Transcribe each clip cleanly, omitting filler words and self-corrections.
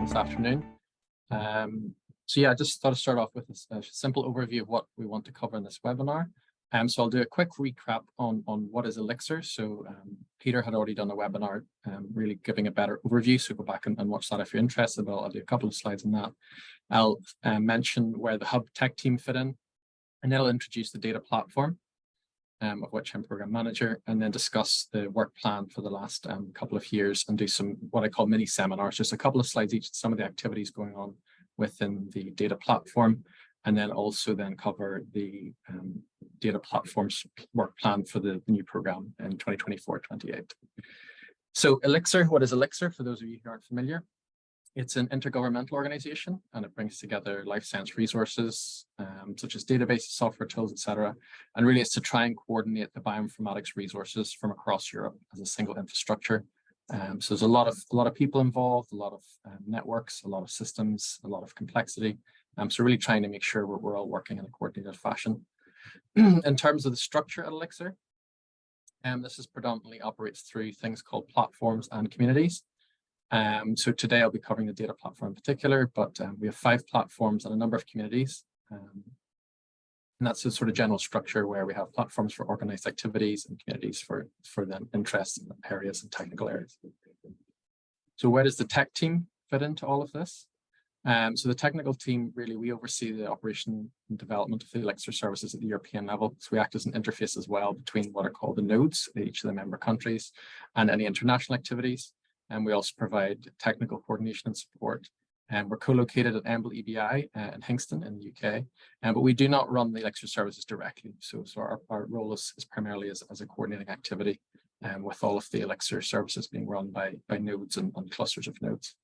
this afternoon. So yeah, I just thought to start off with a simple overview of what we want to cover in this webinar. So I'll do a quick recap on what is Elixir. So Peter had already done a webinar really giving a better overview, so go back and watch that if you're interested, but I'll do a couple of slides on that. I'll mention where the Hub tech team fit in, and then I'll introduce the data platform, of which I'm program manager, and then discuss the work plan for the last couple of years and do some what I call mini seminars, just a couple of slides each, some of the activities going on within the data platform, and then also then cover the data platform's work plan for the new program in 2024-28. So Elixir, what is Elixir? For those of you who aren't familiar, it's an intergovernmental organization, and it brings together life science resources, such as databases, software tools, etc. And really it's to try and coordinate the bioinformatics resources from across Europe as a single infrastructure. So there's a lot of people involved, a lot of networks, a lot of systems, a lot of complexity. So really trying to make sure we're all working in a coordinated fashion. In terms of the structure at Elixir, this is predominantly operates through things called platforms and communities. So today I'll be covering the data platform in particular, but we have 5 platforms and a number of communities. And that's the sort of general structure where we have platforms for organized activities and communities for the interest in areas and technical areas. So where does the tech team fit into all of this? So the technical team, really, we oversee the operation and development of the Elixir services at the European level. So we act as an interface as well between what are called the nodes, each of the member countries, and any international activities. And we also provide technical coordination and support. And we're co-located at EMBL EBI in Hingston in the UK, but we do not run the Elixir services directly. So our role is primarily as a coordinating activity, with all of the Elixir services being run by nodes and clusters of nodes.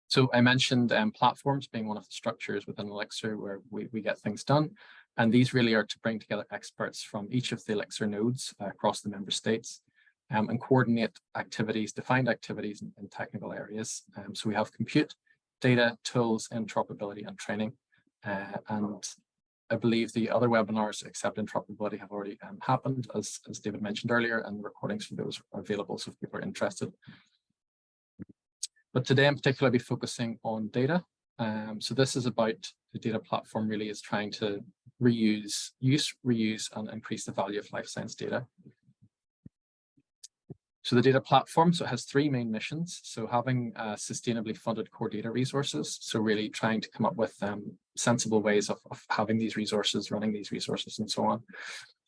So I mentioned platforms being one of the structures within Elixir where we get things done. And these really are to bring together experts from each of the Elixir nodes across the member states. And coordinate activities, defined activities in technical areas. So we have compute, data, tools, interoperability, and training. And I believe the other webinars except interoperability have already happened, as David mentioned earlier, and the recordings for those are available, so if people are interested. But today in particular, I'll be focusing on data. So this is about the data platform really is trying to reuse, and increase the value of life science data. So the data platform, so it has 3 main missions. So having sustainably funded core data resources. So really trying to come up with sensible ways of having these resources, running these resources and so on.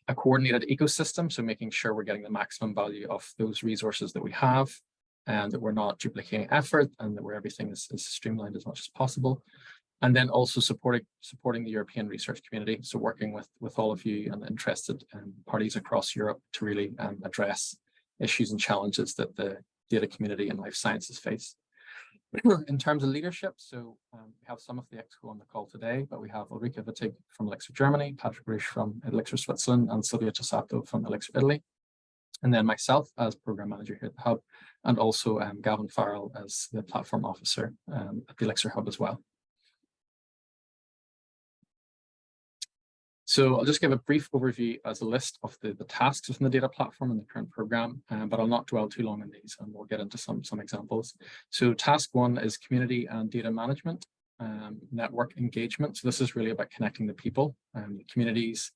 A coordinated ecosystem, so making sure we're getting the maximum value of those resources that we have and that we're not duplicating effort and that everything is streamlined as much as possible. And then also supporting the European research community. So working with all of you and interested parties across Europe to really address issues and challenges that the data community and life sciences face. In terms of leadership, so we have some of the ExCo on the call today, but we have Ulrike Wittig from Elixir Germany, Patrick Rusch from Elixir Switzerland, and Silvia Tosato from Elixir Italy. And then myself as program manager here at the Hub, and also Gavin Farrell as the platform officer at the Elixir Hub as well. So I'll just give a brief overview as a list of the tasks within the data platform in the current program, but I'll not dwell too long on these, and we'll get into some examples. So task 1 is community and data management, network engagement. So this is really about connecting the people, the communities,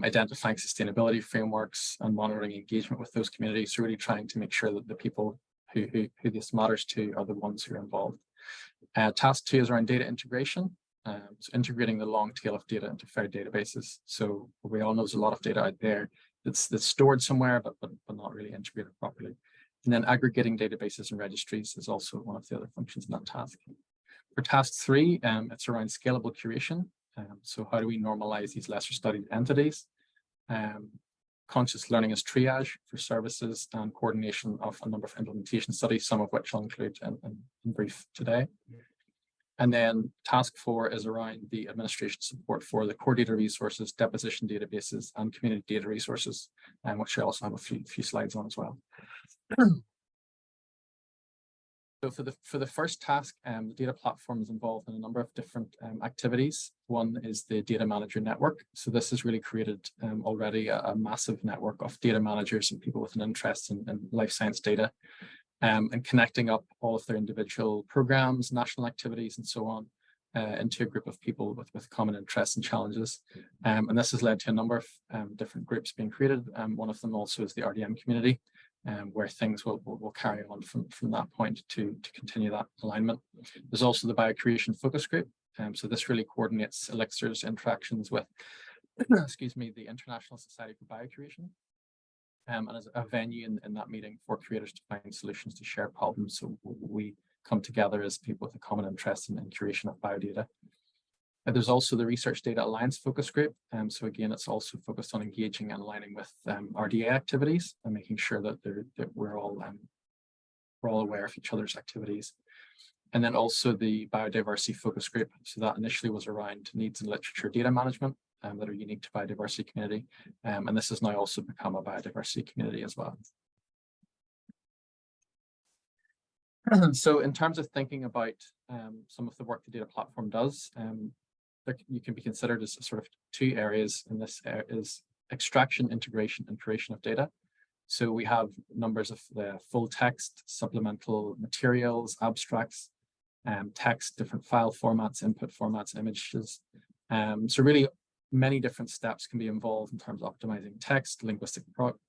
identifying sustainability frameworks and monitoring engagement with those communities. So really trying to make sure that the people who this matters to are the ones who are involved. Task 2 is around data integration. So integrating the long tail of data into fair databases. So we all know there's a lot of data out there that's stored somewhere, but not really integrated properly. And then aggregating databases and registries is also one of the other functions in that task. For task 3, it's around scalable curation. So how do we normalize these lesser studied entities? Conscious learning as triage for services and coordination of a number of implementation studies, some of which I'll include in brief today. And then task 4 is around the administration support for the core data resources, deposition databases, and community data resources, which I also have a few slides on as well. So for the first task, the data platform is involved in a number of different activities. One is the data manager network. So this has really created already a massive network of data managers and people with an interest in life science data. and connecting up all of their individual programs, national activities, and so on into a group of people with common interests and challenges. And this has led to a number of different groups being created. One of them also is the RDM community, where things will carry on from that point to continue that alignment. There's also the Biocreation Focus Group. So this really coordinates Elixir's interactions with, excuse me, the International Society for Biocreation, and as a venue in that meeting for creators to find solutions to share problems. So we come together as people with a common interest in curation of biodata. There's also the Research Data Alliance Focus Group. So again, it's also focused on engaging and aligning with RDA activities and making sure that we're all aware of each other's activities. And then also the Biodiversity Focus Group. So that initially was around needs and literature data management that are unique to biodiversity community. And this has now also become a biodiversity community as well. So in terms of thinking about some of the work the data platform does, you can be considered as sort of two areas in this is extraction, integration, and creation of data. So we have numbers of the full text, supplemental materials, abstracts, text, different file formats, input formats, images. So really many different steps can be involved in terms of optimizing text, linguistic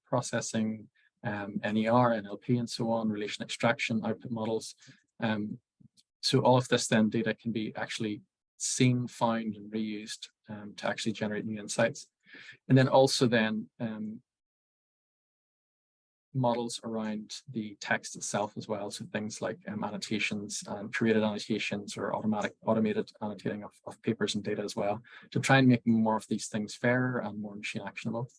processing, NER, NLP, and so on, relation extraction, output models. So all of this then data can be actually seen, found, and reused to actually generate new insights. And then also then models around the text itself as well. So things like annotations and created annotations or automated annotating of papers and data as well, to try and make more of these things fairer and more machine actionable.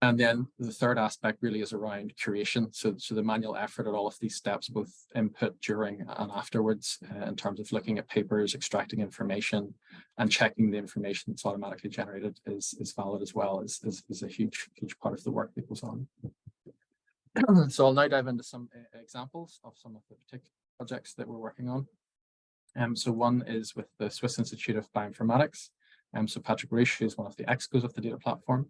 And then the third aspect really is around curation. So the manual effort at all of these steps, both input, during, and afterwards, in terms of looking at papers, extracting information, and checking the information that's automatically generated is valid as well, is a huge part of the work that goes on. So I'll now dive into some examples of some of the particular projects that we're working on. So one is with the Swiss Institute of Bioinformatics. So Patrick Roosh is one of the excos of the data platform.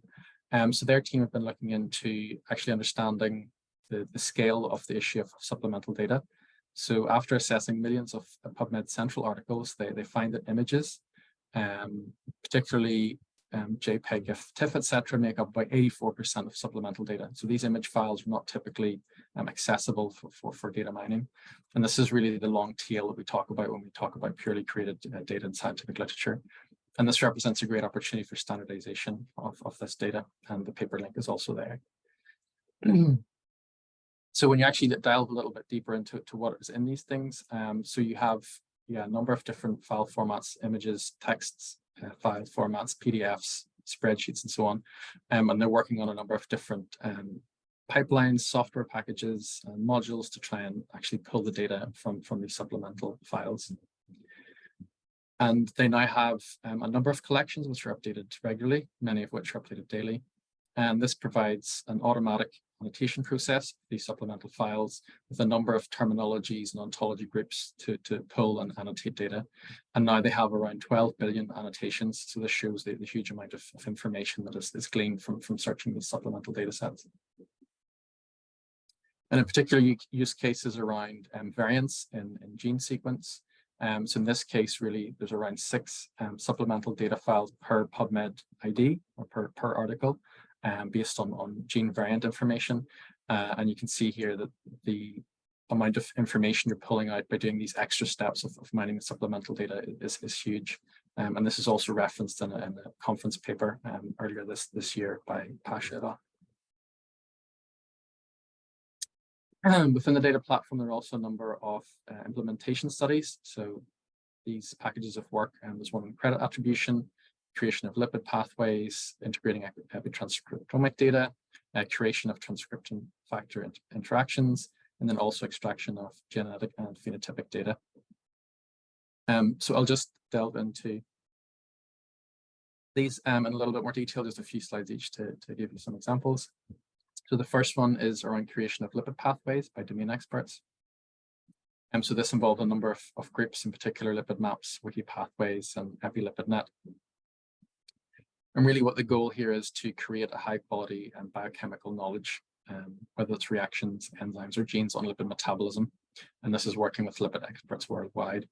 So their team have been looking into actually understanding the scale of the issue of supplemental data. So after assessing millions of PubMed Central articles, they find that images, particularly JPEG, GIF, TIFF, etc., make up about 84% of supplemental data. So these image files are not typically accessible for data mining. And this is really the long tail that we talk about when we talk about purely created data in scientific literature. And this represents a great opportunity for standardization of this data, and the paper link is also there. So when you actually delve a little bit deeper into what is in these things, so you have a number of different file formats, images, texts, file formats, PDFs, spreadsheets, and so on. And they're working on a number of different pipelines, software packages, and modules to try and actually pull the data from these supplemental files. And they now have a number of collections which are updated regularly, many of which are updated daily. And this provides an automatic annotation process for these supplemental files with a number of terminologies and ontology groups to pull and annotate data. And now they have around 12 billion annotations. So this shows the huge amount of information that is gleaned from searching these supplemental data sets. And in particular use cases around variants in gene sequence. So in this case, really, there's around 6 supplemental data files per PubMed ID or per article, based on gene variant information. And you can see here that the amount of information you're pulling out by doing these extra steps of mining the supplemental data is huge. And this is also referenced in a conference paper earlier this year by Pasha et al. Within the data platform, there are also a number of implementation studies. So these packages of work, there's one on credit attribution, creation of lipid pathways, integrating epitranscriptomic data, creation of transcription factor interactions, and then also extraction of genetic and phenotypic data. So I'll just delve into these in a little bit more detail, just a few slides each to give you some examples. So the first one is around creation of lipid pathways by domain experts. So this involved a number of groups, in particular lipid maps, wiki pathways, and EpiLipidNet. And really what the goal here is to create a high quality and biochemical knowledge whether it's reactions, enzymes, or genes on lipid metabolism. And this is working with lipid experts worldwide.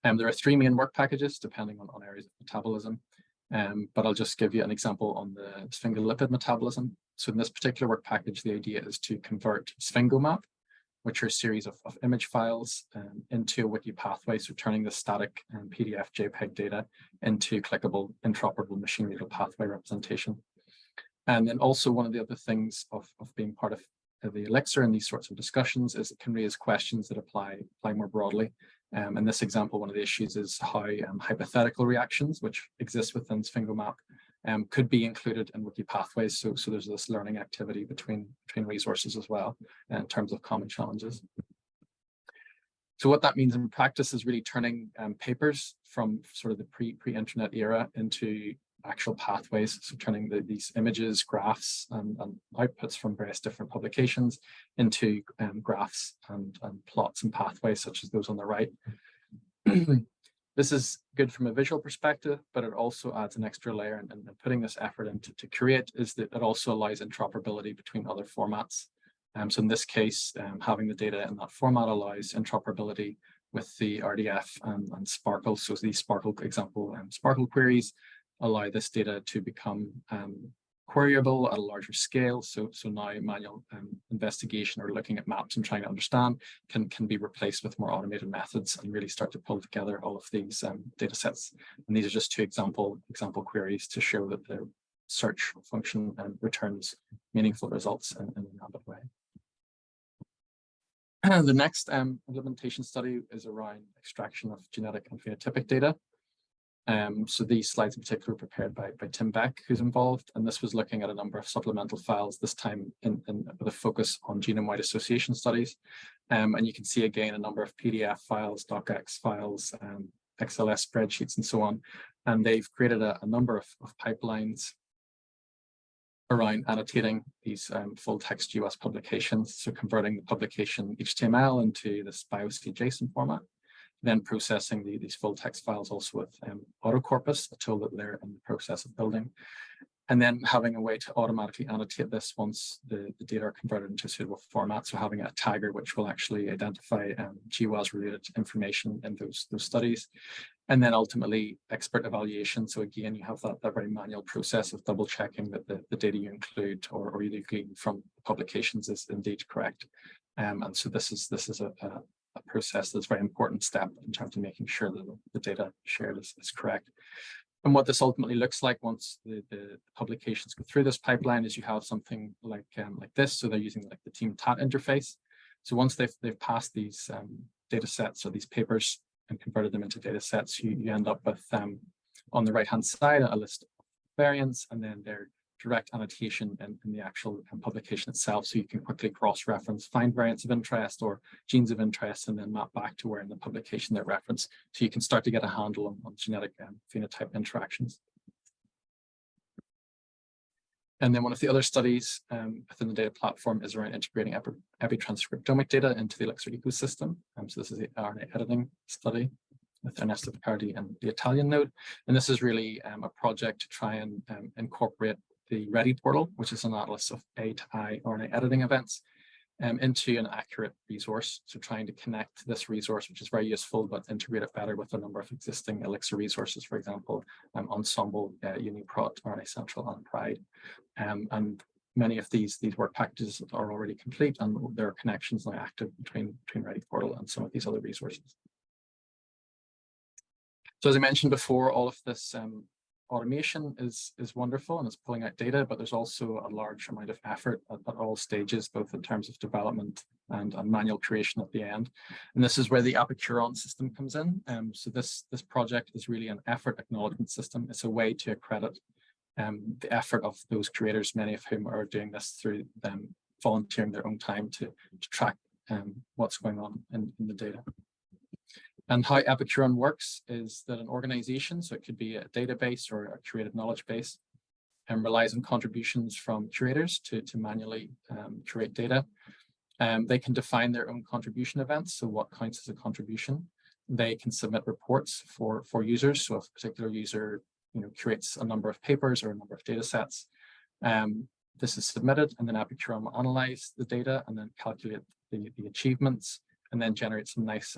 There are 3 main work packages depending on areas of metabolism. But I'll just give you an example on the sphingolipid metabolism. So in this particular work package, the idea is to convert SphingoMap, which are a series of image files, into a wiki pathway, so turning the static PDF JPEG data into clickable, interoperable machine-readable pathway representation. And then also one of the other things of being part of the Elixir in these sorts of discussions is it can raise questions that apply more broadly. In this example, one of the issues is how hypothetical reactions, which exist within SphingoMap, could be included in wiki pathways. So there's this learning activity between resources as well in terms of common challenges. So what that means in practice is really turning papers from sort of the pre-internet era into actual pathways. So turning these images, graphs, and outputs from various different publications into graphs and plots and pathways such as those on the right. This is good from a visual perspective, but it also adds an extra layer, and putting this effort into to create is that it also allows interoperability between other formats. So in this case, having the data in that format allows interoperability with the RDF and Sparkle. So these Sparkle example Sparkle queries allow this data to become queryable at a larger scale. So now manual investigation or looking at maps and trying to understand can be replaced with more automated methods and really start to pull together all of these data sets. And these are just 2 example queries to show that the search function returns meaningful results in a rapid way. The next implementation study is around extraction of genetic and phenotypic data. So these slides in particular were prepared by Tim Beck, who's involved, and this was looking at a number of supplemental files, this time with a focus on genome-wide association studies. And you can see again a number of PDF files, docx files, XLS spreadsheets, and so on. And they've created a number of pipelines around annotating these full text US publications, so converting the publication HTML into this BioC JSON format. Then processing these full text files also with AutoCorpus, a tool that they're in the process of building. And then having a way to automatically annotate this once the data are converted into a suitable format. So having a tagger which will actually identify GWAS related information in those studies. And then ultimately expert evaluation. So again, you have that very manual process of double checking that the data you include or you glean from publications is indeed correct. And so this is a process that's a very important step in terms of making sure that the data shared is correct. And what this ultimately looks like once the publications go through this pipeline is you have something like this. So they're using like the Team TAT interface. So once they've passed these data sets or these papers and converted them into data sets, you end up with on the right-hand side a list of variants and then their direct annotation in the actual publication itself, so you can quickly cross-reference, find variants of interest or genes of interest, and then map back to where in the publication they're referenced, so you can start to get a handle on genetic phenotype interactions. And then one of the other studies within the data platform is around integrating epitranscriptomic data into the Elixir ecosystem. So this is the RNA editing study with Ernesto Picardi and the Italian node. And this is really a project to try and incorporate the READY portal, which is an atlas of A to I RNA editing events, into an accurate resource. So trying to connect this resource, which is very useful, but integrate it better with a number of existing Elixir resources, for example, Ensembl, UniProt, RNA Central, and Pride. And many of these work packages are already complete, and there are connections now active between READY portal and some of these other resources. So as I mentioned before, all of this automation is wonderful and it's pulling out data, but there's also a large amount of effort at all stages, both in terms of development and manual creation at the end. And this is where the Apicuron system comes in. So this project is really an effort acknowledgement system. It's a way to accredit the effort of those creators, many of whom are doing this through them volunteering their own time to track what's going on in the data. And how Apicuron works is that an organization, so it could be a database or a curated knowledge base, relies on contributions from curators to manually curate data. They can define their own contribution events, so what counts as a contribution. They can submit reports for users, so if a particular user curates a number of papers or a number of data sets, this is submitted, and then Epicurion will analyze the data and then calculate the achievements, and then generate some nice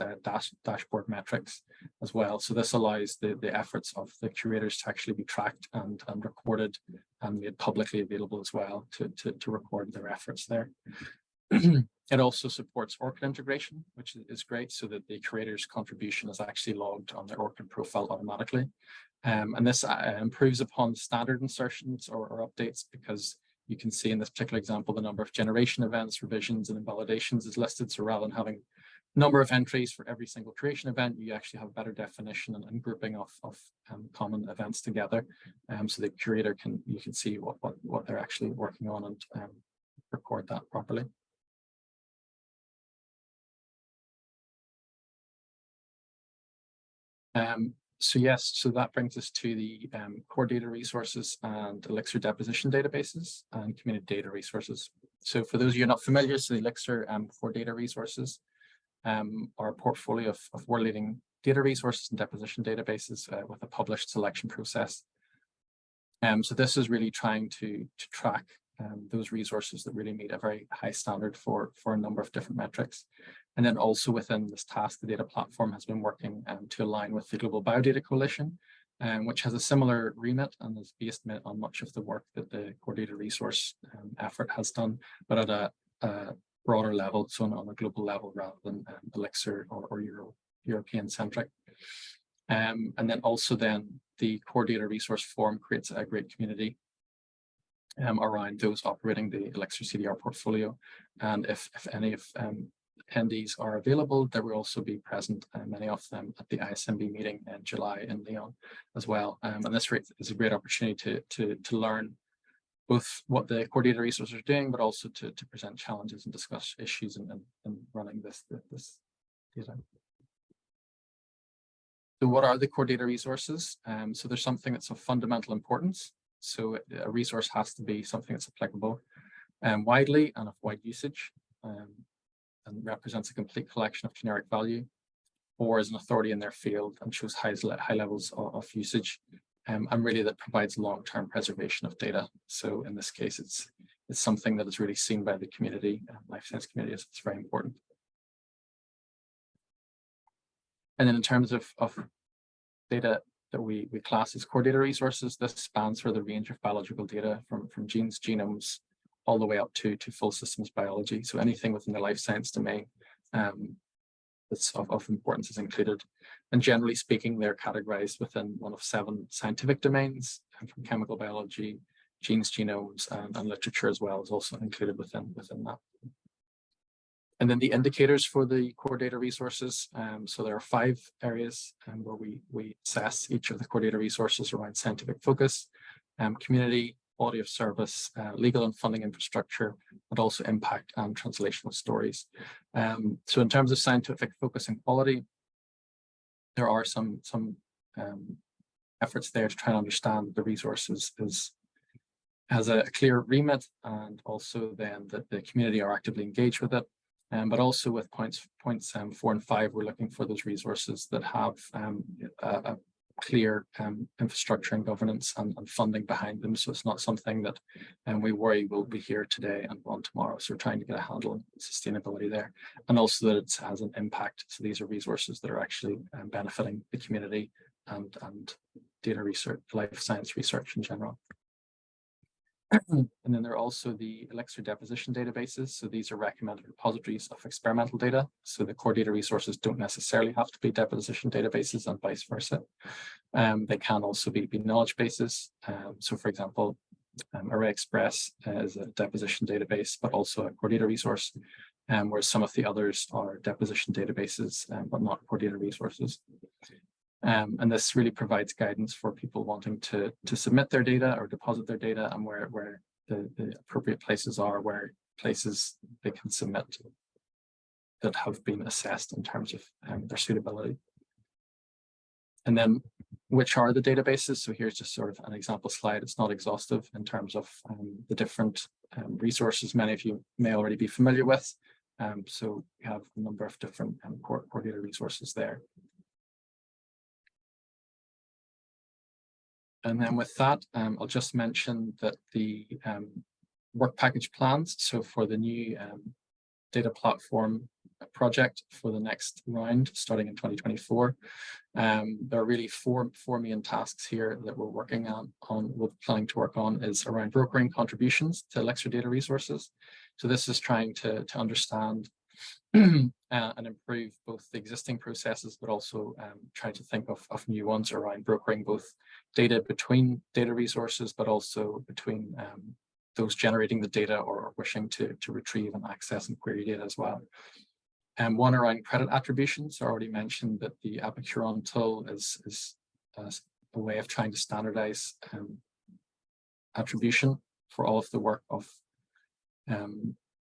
dashboard metrics as well. So this allows the efforts of the curators to actually be tracked and recorded and made publicly available as well to record their efforts there. It also supports ORCID integration, which is great, so that the curator's contribution is actually logged on their ORCID profile automatically. And this improves upon standard insertions or updates, because you can see in this particular example, the number of generation events, revisions, and invalidations is listed. So rather than having a number of entries for every single creation event, you actually have better definition and grouping of common events together. So the curator you can see what they're actually working on and record that properly. So yes, so that brings us to the core data resources and Elixir deposition databases and community data resources. So for those of you not familiar, so the Elixir core data resources are a portfolio of world-leading data resources and deposition databases with a published selection process. So this is really trying to track those resources that really meet a very high standard for a number of different metrics. And then also within this task, the data platform has been working to align with the Global Biodata Coalition, which has a similar remit and is based on much of the work that the core data resource effort has done, but at a broader level, so on a global level rather than Elixir or European centric. And then also then the core data resource forum creates a great community around those operating the Elixir CDR portfolio. And if any of attendees are available, there will also be present, many of them, at the ISMB meeting in July in Lyon as well. And this is a great opportunity to learn both what the core data resources are doing, but also to present challenges and discuss issues in running this data. So what are the core data resources? So there's something that's of fundamental importance. So a resource has to be something that's applicable widely and of wide usage, and represents a complete collection of generic value, or is an authority in their field and shows high levels of usage, and really that provides long-term preservation of data. So in this case, it's something that is really seen by the community, life science community, as it's very important. And then in terms of data that we class as core data resources, this spans for the range of biological data from genes, genomes, all the way up to full systems biology. So anything within the life science domain that's of importance is included. And generally speaking, they're categorized within one of 7 scientific domains, and from chemical biology, genes, genomes, and literature as well is also included within that. And then the indicators for the core data resources. So there are 5 areas where we assess each of the core data resources around scientific focus, community, quality of service, legal and funding infrastructure, but also impact and translational stories. So in terms of scientific focus and quality, there are some efforts there to try and understand the resources has a clear remit, and also then that the community are actively engaged with it. But also with points 4 and 5, we're looking for those resources that have a clear infrastructure and governance and funding behind them. So it's not something that we worry will be here today and gone tomorrow. So we're trying to get a handle on sustainability there, and also that it has an impact. So these are resources that are actually benefiting the community and data research, life science research in general. And then there are also the Elixir deposition databases. So these are recommended repositories of experimental data. So the core data resources don't necessarily have to be deposition databases, and vice versa. They can also be knowledge bases. So for example, ArrayExpress is a deposition database, but also a core data resource, whereas some of the others are deposition databases, but not core data resources. And this really provides guidance for people wanting to submit their data or deposit their data, and where the appropriate places are, where places they can submit that have been assessed in terms of their suitability. And then which are the databases? So here's just sort of an example slide. It's not exhaustive in terms of the different resources many of you may already be familiar with. So we have a number of different core data resources there. And then with that, I'll just mention that the work package plans. So for the new data platform project for the next round starting in 2024, there are really four main tasks here that we're working we're planning to work on is around brokering contributions to Elixir data resources. So this is trying to understand and improve both the existing processes, but also try to think of new ones around brokering both data between data resources, but also between those generating the data or wishing to retrieve and access and query data as well. And one around credit attributions. I already mentioned that the Apicuron tool is a way of trying to standardize attribution for all of the work of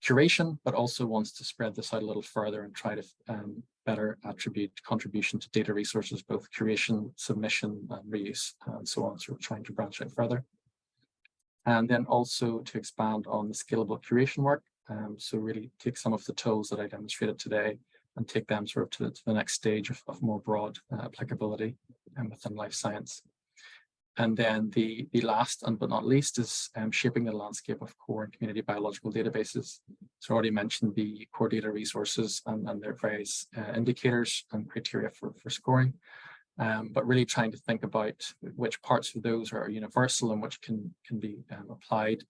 curation, but also wants to spread this out a little further and try to better attribute contribution to data resources, both curation, submission, and reuse, and so on. So we're trying to branch out further. And then also to expand on the scalable curation work. So really take some of the tools that I demonstrated today and take them sort of to the next stage of more broad applicability within life science. And then the last but not least is shaping the landscape of core and community biological databases. So I already mentioned the core data resources and their various indicators and criteria for scoring. But really trying to think about which parts of those are universal and which can be applied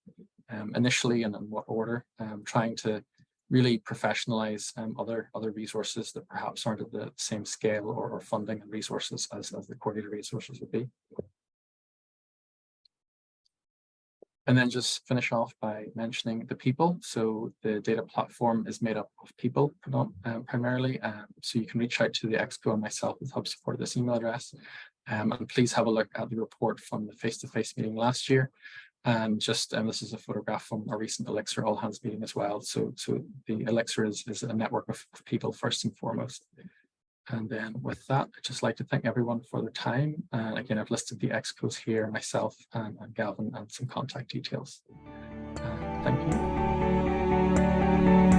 initially and in what order, trying to really professionalize other resources that perhaps aren't at the same scale or funding and resources as the core data resources would be. And then just finish off by mentioning the people. So the data platform is made up of people primarily. So you can reach out to the Exco and myself with Hub Support at this email address. And please have a look at the report from the face-to-face meeting last year. And just this is a photograph from our recent Elixir all hands meeting as well. So the Elixir is a network of people first and foremost. And then with that, I'd just like to thank everyone for their time. And again, I've listed the Excos here, myself and Gavin, and some contact details. Thank you.